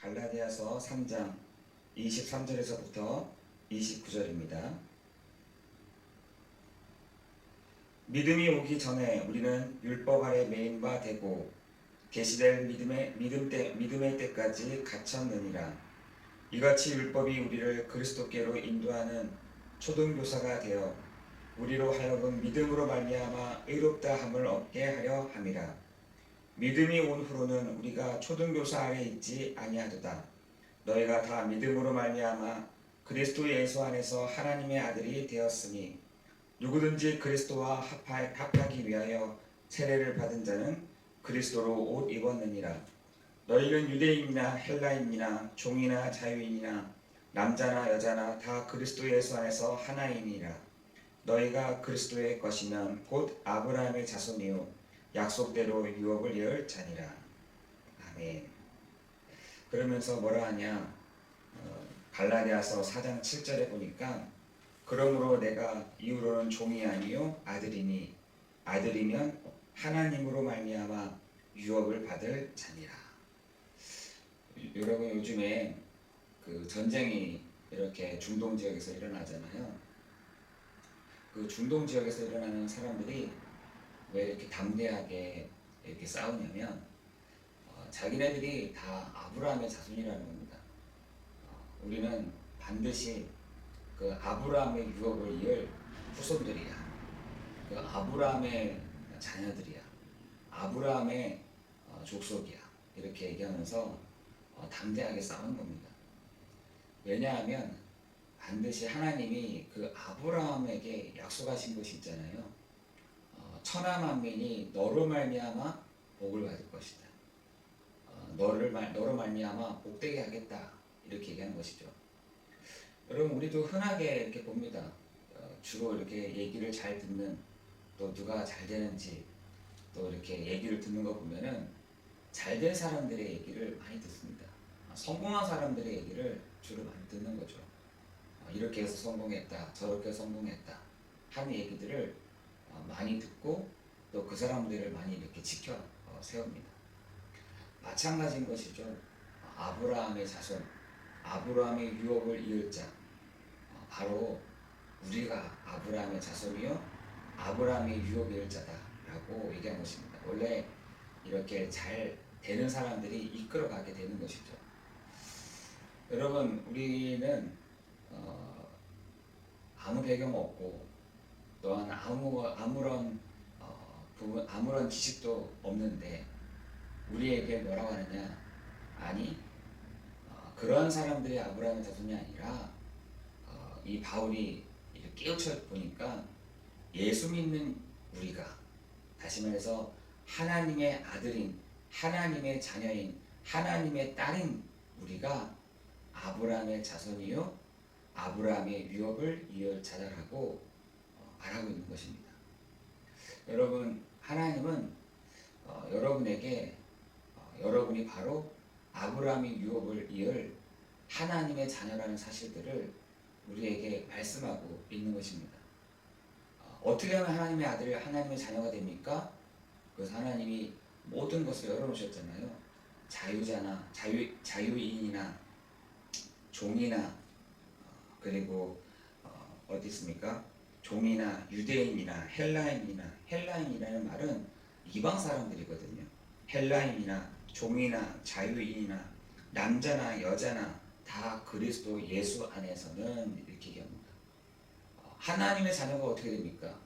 갈라디아서 3장 23절에서부터 29절입니다. 믿음이 오기 전에 우리는 율법 아래 매인 바 되고 계시될 믿음의 때까지 갇혔느니라. 이같이 율법이 우리를 그리스도께로 인도하는 초등교사가 되어 우리로 하여금 믿음으로 말미암아 의롭다 함을 얻게 하려 함이라. 믿음이 온 후로는 우리가 초등교사 아래 있지 아니하도다. 너희가 다 믿음으로 말미암아 그리스도 예수 안에서 하나님의 아들이 되었으니 누구든지 그리스도와 합하기 위하여 세례를 받은 자는 그리스도로 옷 입었느니라. 너희는 유대인이나 헬라인이나 종이나 자유인이나 남자나 여자나 다 그리스도 예수 안에서 하나이니라. 너희가 그리스도의 것이면 곧 아브라함의 자손이요 약속대로 유업을 이을 자니라. 아멘. 그러면서 뭐라 하냐, 갈라디아서 4장 7절에 보니까 그러므로 내가 이후로는 종이 아니요 아들이니 아들이면 하나님으로 말미암아 유업을 받을 자니라. 여러분, 요즘에 그 전쟁이 이렇게 중동 지역에서 일어나잖아요. 그 중동 지역에서 일어나는 사람들이 왜 이렇게 담대하게 이렇게 싸우냐면 자기네들이 다 아브라함의 자손이라는 겁니다. 우리는 반드시 그 아브라함의 유업을 이을 후손들이야. 그 아브라함의 자녀들이야. 아브라함의 족속이야. 이렇게 얘기하면서 담대하게 싸우는 겁니다. 왜냐하면 반드시 하나님이 그 아브라함에게 약속하신 것이 있잖아요. 천하 만민이 너로 말미암아 복을 받을 것이다. 너로 말미암아 복되게 하겠다. 이렇게 얘기하는 것이죠. 여러분, 우리도 흔하게 이렇게 봅니다. 주로 이렇게 얘기를 잘 듣는, 또 누가 잘 되는지 또 이렇게 얘기를 듣는 거 보면은 잘된 사람들의 얘기를 많이 듣습니다. 성공한 사람들의 얘기를 주로 많이 듣는 거죠. 이렇게 해서 성공했다, 저렇게 성공했다 하는 얘기들을 많이 듣고 또 그 사람들을 많이 이렇게 지켜 세웁니다. 마찬가지인 것이죠. 아브라함의 자손, 아브라함의 유업을 이을 자, 바로 우리가 아브라함의 자손이요 아브라함의 유업을 이을 자다라고 얘기한 것입니다. 원래 이렇게 잘 되는 사람들이 이끌어가게 되는 것이죠. 여러분, 우리는 아무 배경 없고 또한 아무런 지식도 없는데 우리에게 뭐라고 하느냐? 아니, 그런 사람들이 아브라함의 자손이 아니라 이 바울이 깨우쳐 보니까 예수 믿는 우리가, 다시 말해서 하나님의 아들인, 하나님의 자녀인, 하나님의 딸인 우리가 아브라함의 자손이요 아브라함의 유업을 이을 자라라고 말하고 있는 것입니다. 여러분, 하나님은 여러분에게 여러분이 바로 아브라함의 유업을 이을 하나님의 자녀라는 사실들을 우리에게 말씀하고 있는 것입니다. 어떻게 하면 하나님의 아들, 하나님의 자녀가 됩니까? 그래서 하나님이 모든 것을 열어놓으셨잖아요. 자유자나 자유인이나 종이나 그리고 어디 있습니까? 종이나 유대인이나 헬라인이라는 말은 이방 사람들이거든요. 헬라인이나 종이나 자유인이나 남자나 여자나 다 그리스도 예수 안에서는 이렇게 얘기합니다. 하나님의 자녀가 어떻게 됩니까?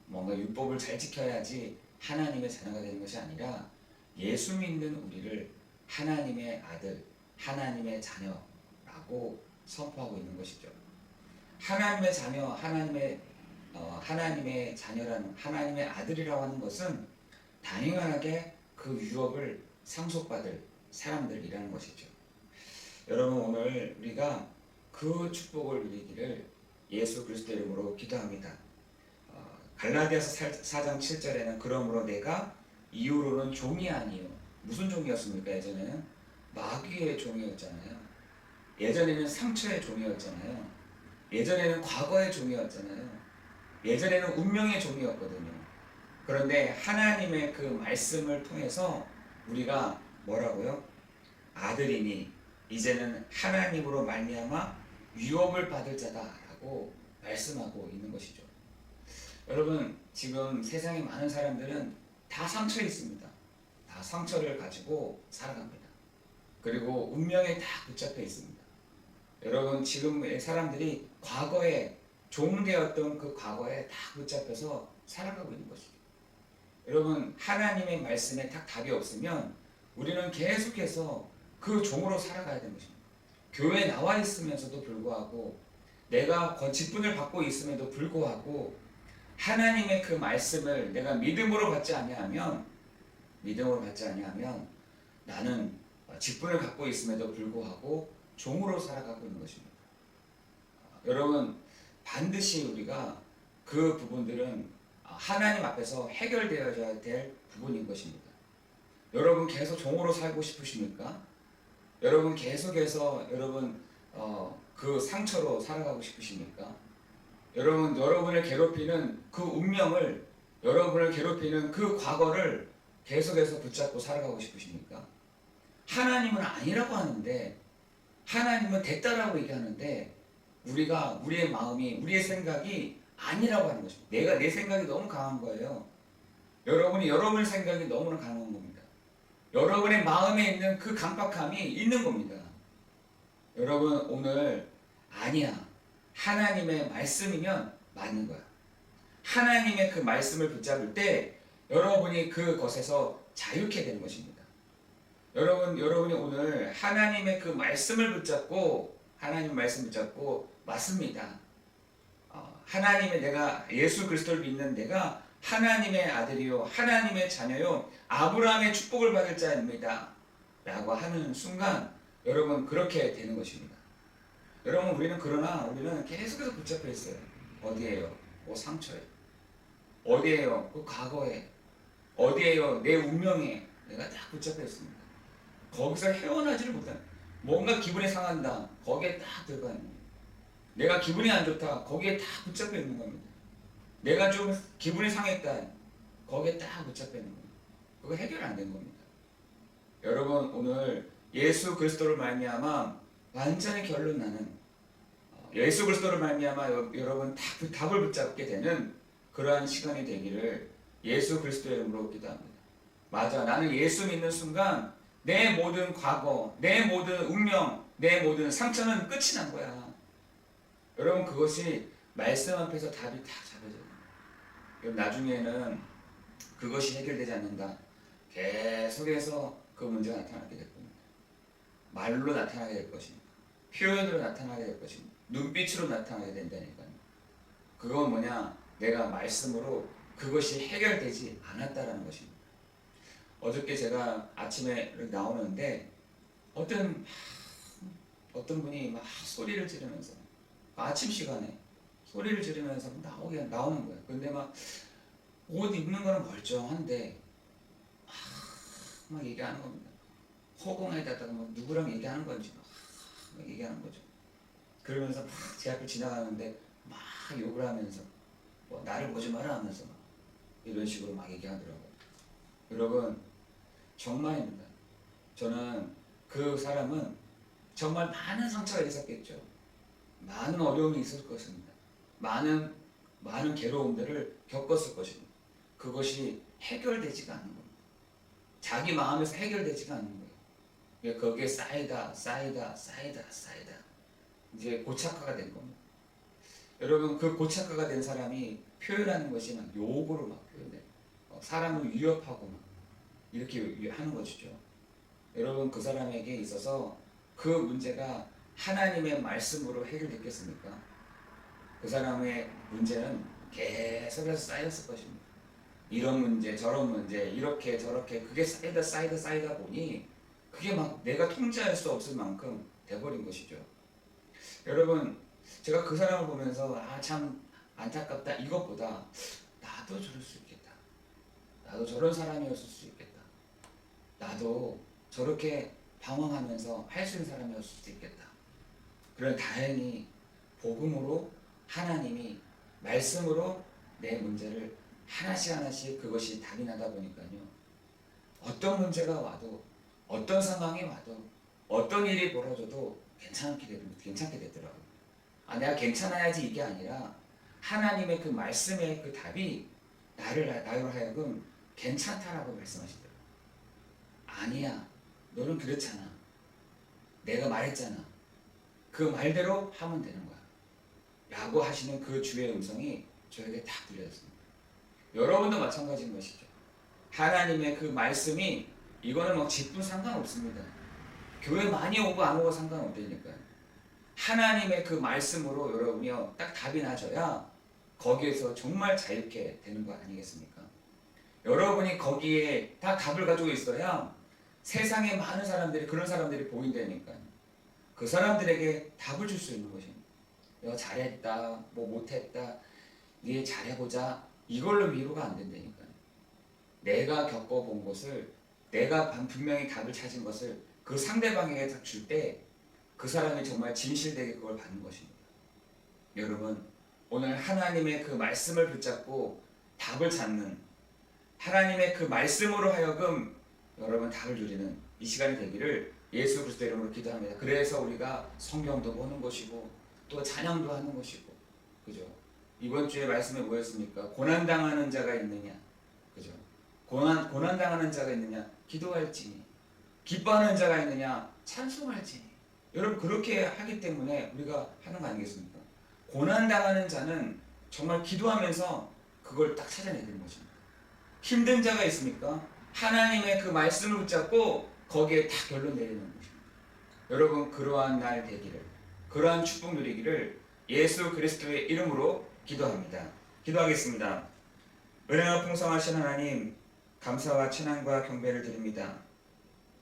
뭔가 율법을 잘 지켜야지 하나님의 자녀가 되는 것이 아니라 예수 믿는 우리를 하나님의 아들, 하나님의 자녀라고 선포하고 있는 것이죠. 하나님의 자녀, 하나님의 자녀라는, 하나님의 아들이라고 하는 것은 당연하게 그 유업을 상속받을 사람들이라는 것이죠. 여러분, 오늘 우리가 그 축복을 누리기를 예수 그리스도 이름으로 기도합니다. 갈라디아서 4장 7절에는 그러므로 내가 이후로는 종이 아니요. 무슨 종이었습니까? 예전에는 마귀의 종이었잖아요. 예전에는 상처의 종이었잖아요. 예전에는 과거의 종이었잖아요. 예전에는 운명의 종이었거든요. 그런데 하나님의 그 말씀을 통해서 우리가 뭐라고요? 아들이니 이제는 하나님으로 말미암아 유업을 받을 자다라고 말씀하고 있는 것이죠. 여러분, 지금 세상에 많은 사람들은 다 상처에 있습니다. 다 상처를 가지고 살아갑니다. 그리고 운명에 다 붙잡혀 있습니다. 여러분, 지금의 사람들이 과거에 종되었던 그 과거에 다 붙잡혀서 살아가고 있는 것이죠. 여러분, 하나님의 말씀에 딱 답이 없으면 우리는 계속해서 그 종으로 살아가야 되는 것입니다. 교회에 나와 있으면서도 불구하고, 내가 직분을 받고 있음에도 불구하고 하나님의 그 말씀을 내가 믿음으로 받지 아니하면 나는 직분을 갖고 있음에도 불구하고 종으로 살아가고 있는 것입니다. 여러분, 반드시 우리가 그 부분들은 하나님 앞에서 해결되어야 될 부분인 것입니다. 여러분, 계속 종으로 살고 싶으십니까? 여러분, 계속해서 그 상처로 살아가고 싶으십니까? 여러분, 여러분을 괴롭히는 그 운명을, 여러분을 괴롭히는 그 과거를 계속해서 붙잡고 살아가고 싶으십니까? 하나님은 아니라고 하는데, 하나님은 됐다라고 얘기하는데, 우리의 마음이, 우리의 생각이 아니라고 하는 것입니다. 내 생각이 너무 강한 거예요. 여러분의 생각이 너무나 강한 겁니다. 여러분의 마음에 있는 그 강박함이 있는 겁니다. 여러분, 오늘 아니야. 하나님의 말씀이면 맞는 거야. 하나님의 그 말씀을 붙잡을 때 여러분이 그것에서 자유케 되는 것입니다. 여러분이 오늘 하나님의 그 말씀을 붙잡고, 맞습니다. 내가 예수 그리스도를 믿는 내가 하나님의 아들이요, 하나님의 자녀요, 아브라함의 축복을 받을 자입니다 라고 하는 순간 여러분, 그렇게 되는 것입니다. 여러분, 우리는 계속해서 붙잡혀 있어요. 어디에요? 상처에. 어디에요? 과거에. 어디에요? 내 운명에 내가 딱 붙잡혀 있습니다. 거기서 헤어나지를 못하는, 뭔가 기분이 상한다, 거기에 딱 들어가 있는 거예요. 내가 기분이 안 좋다, 거기에 딱 붙잡혀 있는 겁니다. 내가 좀 기분이 상했다, 거기에 딱 붙잡혀 있는 겁니다. 그거 해결 안 된 겁니다. 여러분, 오늘 예수 그리스도를 말미암아 완전히 결론 나는, 예수 그리스도를 말미암아 여러분 답을 붙잡게 되는 그러한 시간이 되기를 예수 그리스도의 이름으로 기도합니다. 맞아, 나는 예수 믿는 순간 내 모든 과거, 내 모든 운명, 내 모든 상처는 끝이 난 거야. 여러분, 그것이 말씀 앞에서 답이 다 잡혀져요. 나중에는 그것이 해결되지 않는다, 계속해서 그 문제가 나타나게 될 겁니다. 말로 나타나게 될 것입니다. 표현으로 나타나게 될 것입니다. 눈빛으로 나타나게 된다니까요. 그건 뭐냐? 내가 말씀으로 그것이 해결되지 않았다라는 것입니다. 어저께 제가 아침에 나오는데 어떤 분이 막 소리를 지르면서, 아침 시간에 소리를 지르면서 나오는 거예요. 근데 막 옷 입는 거는 멀쩡한데 막 얘기하는 겁니다. 허공에다가 뭐 누구랑 얘기하는 건지 막 얘기하는 거죠. 그러면서 막 제 앞을 지나가는데 막 욕을 하면서 나를 보지 마라 하면서 막 이런 식으로 막 얘기하더라고요. 여러분, 정말입니다. 저는 그 사람은 정말 많은 상처가 있었겠죠. 많은 어려움이 있을 것입니다. 많은 괴로움들을 겪었을 것입니다. 그것이 해결되지가 않는 겁니다. 자기 마음에서 해결되지가 않는 거예요. 거기에 쌓이다 이제 고착화가 된 겁니다. 여러분, 그 고착화가 된 사람이 표현하는 것이 막 욕으로 막 표현해요. 사람을 위협하고 막 이렇게 하는 것이죠. 여러분, 그 사람에게 있어서 그 문제가 하나님의 말씀으로 해결됐겠습니까? 그 사람의 문제는 계속해서 쌓였을 것입니다. 이런 문제, 저런 문제, 이렇게 저렇게 그게 쌓이다 보니 그게 막 내가 통제할 수 없을 만큼 돼버린 것이죠. 여러분, 제가 그 사람을 보면서 참 안타깝다, 이것보다 나도 저럴 수 있겠다, 나도 저런 사람이었을 수 있겠다, 나도 저렇게 방황하면서 할 수 있는 사람이었을 수도 있겠다. 그런 다행히 복음으로 하나님이 말씀으로 내 문제를 하나씩 그것이 답이 나다 보니까요, 어떤 문제가 와도, 어떤 상황이 와도 어떤 일이 벌어져도 괜찮게 되더라고요. 내가 괜찮아야지 이게 아니라 하나님의 그 말씀의 그 답이 나로 하여금 괜찮다라고 말씀하시더라고요. 아니야, 너는 그렇잖아. 내가 말했잖아. 그 말대로 하면 되는 거야. 라고 하시는 그 주의 음성이 저에게 딱 들려졌습니다. 여러분도 마찬가지인 것이죠. 하나님의 그 말씀이 이거는 뭐 직분 상관없습니다. 교회 많이 오고 안 오고 상관없다니까요. 하나님의 그 말씀으로 여러분이요 딱 답이 나져야 거기에서 정말 자유케 되는 거 아니겠습니까? 여러분이 거기에 딱 답을 가지고 있어야 세상에 많은 사람들이 그런 사람들이 보인다니까요. 그 사람들에게 답을 줄 수 있는 것입니다. 너 잘했다, 뭐 못했다, 네 잘해보자, 이걸로 위로가 안 된다니까요. 내가 겪어본 것을, 내가 분명히 답을 찾은 것을 그 상대방에게 딱 줄 때 그 사람이 정말 진실되게 그걸 받는 것입니다. 여러분, 오늘 하나님의 그 말씀을 붙잡고 답을 찾는, 하나님의 그 말씀으로 하여금 여러분 답을 누리는 이 시간이 되기를 예수 그리스도 이름으로 기도합니다. 그래서 우리가 성경도 보는 것이고 또 찬양도 하는 것이고, 그죠? 이번 주에 말씀에 뭐였습니까? 고난당하는 자가 있느냐, 그죠? 고난당하는 자가 있느냐, 기도할지니. 기뻐하는 자가 있느냐, 찬송할지니. 여러분, 그렇게 하기 때문에 우리가 하는 거 아니겠습니까? 고난당하는 자는 정말 기도하면서 그걸 딱 찾아내야 되는 것입니다. 힘든 자가 있습니까? 하나님의 그 말씀을 붙잡고 거기에 딱 결론 내리는 것입니다. 여러분, 그러한 날 되기를, 그러한 축복 누리기를 예수 그리스도의 이름으로 기도합니다. 기도하겠습니다. 은혜가 풍성하신 하나님, 감사와 찬양과 경배를 드립니다.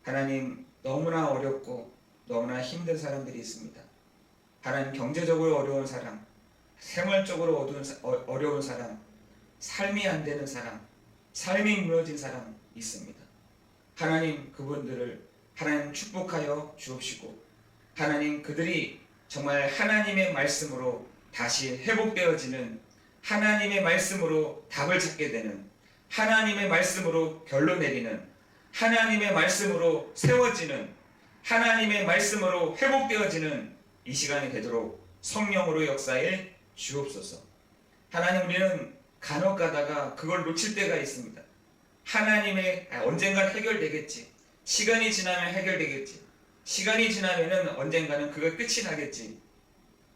하나님, 너무나 어렵고 너무나 힘든 사람들이 있습니다. 하나님, 경제적으로 어려운 사람, 생활적으로 어려운 사람, 삶이 안 되는 사람, 삶이 무너진 사람 있습니다. 하나님, 그분들을 하나님 축복하여 주옵시고, 하나님, 그들이 정말 하나님의 말씀으로 다시 회복되어지는, 하나님의 말씀으로 답을 찾게 되는, 하나님의 말씀으로 결론 내리는, 하나님의 말씀으로 세워지는, 하나님의 말씀으로 회복되어지는 이 시간이 되도록 성령으로 역사해 주옵소서. 하나님, 우리는 간혹 가다가 그걸 놓칠 때가 있습니다. 하나님의 언젠간 해결되겠지. 시간이 지나면 해결되겠지. 시간이 지나면은 언젠가는 그거 끝이 나겠지.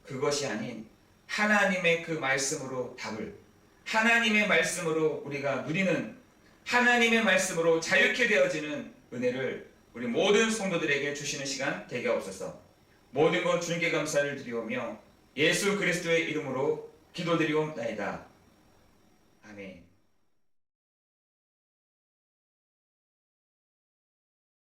그것이 아닌 하나님의 그 말씀으로 답을, 하나님의 말씀으로 우리가 누리는, 하나님의 말씀으로 자유케 되어지는 은혜를 우리 모든 성도들에게 주시는 시간 되게 없어서 모든 것 주님께 감사를 드리오며 예수 그리스도의 이름으로 기도드리옵나이다. 아멘.